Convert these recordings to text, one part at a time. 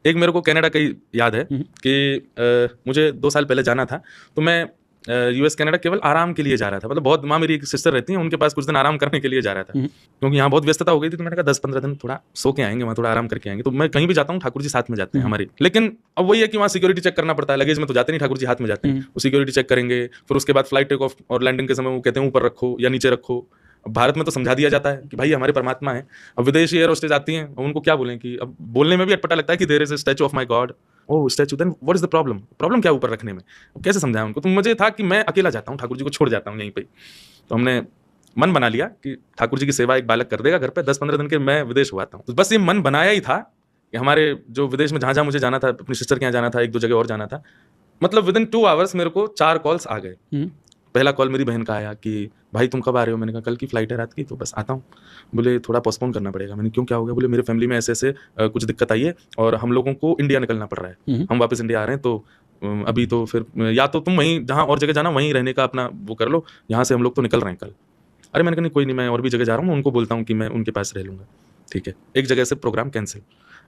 एक मेरे को कनाडा का ही याद है कि मुझे 2 साल पहले जाना था, तो मैं यूएस कनाडा केवल आराम के लिए जा रहा था। मतलब बहुत, वहाँ मेरी एक सिस्टर रहती हैं, उनके पास कुछ दिन आराम करने के लिए जा रहा था, क्योंकि यहाँ बहुत व्यस्तता हो गई थी। तो मैंने कहा 10-15 दिन थोड़ा सो के आएंगे, वहाँ थोड़ा आराम करके आएंगे। तो मैं कहीं भी जाता हूँ, ठाकुर जी साथ में जाते हैं हमारे। लेकिन अब वही है कि वहाँ सिक्योरिटी चेक करना पड़ता है, लगेज में तो जाते नहीं, ठाकुर जी हाथ में जाते हैं। वो सिक्योरिटी चेक करेंगे, फिर उसके बाद फ्लाइट टेक ऑफ और लैंडिंग के समय वो कहते हैं ऊपर रखो या नीचे रखो। अब भारत में तो समझा दिया जाता है कि भाई हमारे परमात्मा है। अब विदेशी एयर होस्टेस आती हैं, उनको क्या बोलें कि अब बोलने में भी अटपटा लगता है कि there is a statue of my god. Oh statue, then what is the problem? Problem क्या ऊपर रखने में? अब कैसे समझाएं उनको? तो मुझे था कि मैं अकेला जाता हूँ, ठाकुर जी को छोड़ जाता हूँ यहीं पे। तो हमने मन बना लिया कि ठाकुर जी की सेवा एक बालक कर देगा घर पे, 10-15 दिन के मैं विदेश हुआ था। तो बस ये मन बनाया ही था कि हमारे जो विदेश में जहाँ जहाँ मुझे जाना था, अपनी सिस्टर के यहाँ जाना था, 1-2 जगह और जाना था। मतलब विदिन 2 आवर्स मेरे को 4 कॉल्स आ गए। पहला कॉल मेरी बहन का आया कि भाई तुम कब आ रहे हो? मैंने कहा कल की फ्लाइट है रात की, तो बस आता हूँ। बोले थोड़ा पोस्टपोन करना पड़ेगा। मैंने क्यों, क्या हो गया? बोले मेरे फैमिली में ऐसे ऐसे कुछ दिक्कत आई है और हम लोगों को इंडिया निकलना पड़ रहा है, हम वापस इंडिया आ रहे हैं। तो अभी तो फिर या तो तुम वहीं जहाँ और जगह जाना वहीं रहने का अपना वो कर लो, यहाँ से हम लोग तो निकल रहे हैं कल। अरे मैंने कहा नहीं कोई नहीं, मैं और भी जगह जा रहा हूँ, उनको बोलता हूँ कि मैं उनके पास रह लूँगा। ठीक है, एक जगह से प्रोग्राम कैंसिल।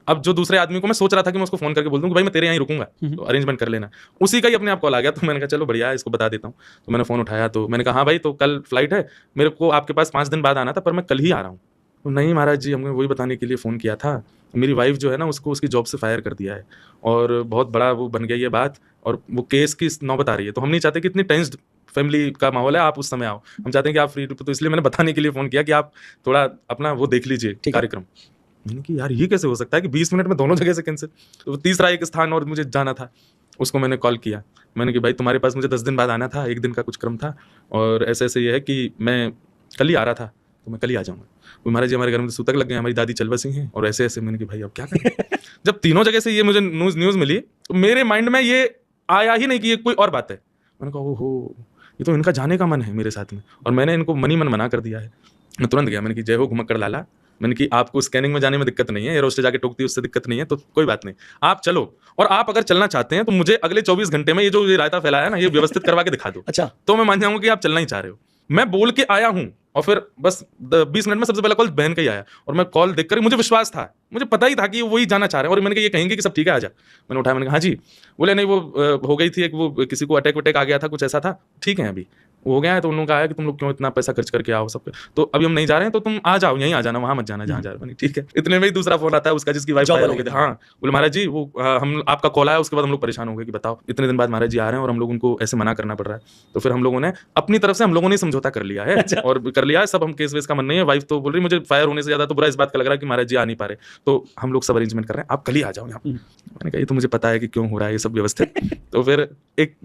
अब जो दूसरे आदमी को मैं सोच रहा था कि मैं उसको फोन करके बोल दूं कि भाई मैं तेरे यहाँ ही रुकूंगा, तो अरेंजमेंट कर लेना, उसी का ही अपने आप कॉल आ गया। तो मैंने कहा चलो बढ़िया है, इसको बता देता हूँ। तो मैंने फोन उठाया, तो मैंने कहा हाँ भाई, तो कल फ्लाइट है, मेरे को आपके पास 5 दिन बाद आना था, पर मैं कल ही आ रहा हूँ। तो नहीं महाराज जी, हमने वही बताने के लिए फ़ोन किया था, मेरी वाइफ जो है ना, उसको उसकी जॉब से फायर कर दिया है और बहुत बड़ा वो बन गई है बात, और वो केस की नौबत आ रही है। तो हम नहीं चाहते कि इतनी टेंस्ड फैमिली का माहौल है, आप उस समय आओ, हम चाहते हैं कि आप फ्री। तो इसलिए मैंने बताने के लिए फ़ोन किया कि आप थोड़ा अपना वो देख लीजिए कार्यक्रम। मैंने कि यार ये कैसे हो सकता है कि 20 मिनट में दोनों जगह से कैंसिल? तो तीसरा एक स्थान और मुझे जाना था, उसको मैंने कॉल किया। मैंने कि भाई तुम्हारे पास मुझे 10 दिन बाद आना था, 1 दिन का कुछ क्रम था, और ऐसे ऐसे ये है कि मैं कल ही आ रहा था, तो मैं कल ही आ जाऊँगा। तो महाराज जी हमारे घर में तो सूतक लग गए, हमारी दादी चल बसी हैं और ऐसे ऐसे। मैंने कि भाई अब क्या करें? जब तीनों जगह से ये मुझे न्यूज़ मिली, तो मेरे माइंड में ये आया ही नहीं कि ये कोई और बात है। मैंने कहा ओहो, ये तो इनका जाने का मन है मेरे साथ में, और मैंने इनको मन ही मन मना कर दिया है। मैं तुरंत गया, मैंने कि जय हो घुमक्कड़ लाला, मैंने कि आपको स्कैनिंग में जाने में दिक्कत नहीं है, एयर होस्टेस जाके टोकती है उससे दिक्कत नहीं है, तो कोई बात नहीं, आप चलो। और आप अगर चलना चाहते हैं तो मुझे अगले 24 घंटे में ये जो ये रायता फैलाया है ना, ये व्यवस्थित करवा के दिखा दो। अच्छा, तो मैं मान जाऊंगा कि आप चलना ही चाह रहे हो। मैं बोल के आया हूँ, और फिर बस 20 मिनट में सबसे पहला कॉल बहन का ही आया, और मैं कॉल देखकर मुझे विश्वास था, मुझे पता ही था कि वही जाना चाह रहे हैं। और मैंने कहा ये कहेंगे कि सब ठीक है, आजा। मैंने उठाया, मैंने कहा हाँ जी। बोले नहीं वो हो गई थी एक, वो किसी को अटैक वटैक आ गया था, कुछ ऐसा था, ठीक है अभी वो हो गया है। तो उन लोगों का आया कि तुम लोग क्यों इतना पैसा खर्च करके आओ सब पे, तो अभी हम नहीं जा रहे हैं, तो तुम आ जाओ, यहीं आ जाना, वहां मत जाना जहाँ जा रहे हो। ठीक है। इतने में ही दूसरा फोन आता है उसका, जिसकी वाइफ फायर हो गई थी। हाँ, बोले महाराज जी वो हम आपका कॉल आया, उसके बाद हम लोग परेशान हो गए कि बताओ इतने दिन बाद महाराज जी आ रहे हैं और हम लोग उनको ऐसे मना करना पड़ रहा है। तो फिर हम लोगों ने अपनी तरफ से, हम लोगों ने समझौता कर लिया है और कर लिया है सब, हम केस वेस का मन नहीं है। वाइफ तो बोल रही मुझे फायर होने से ज्यादा तो बुरा इस बात का लग रहा है कि महाराज जी आ नहीं पा रहे, तो हम लोग सब अरेंजमेंट कर रहे हैं, आप कल ही आ जाओ यहाँ। मैंने कहा ये तो मुझे पता है कि क्यों हो रहा है ये सब व्यवस्थित। तो फिर एक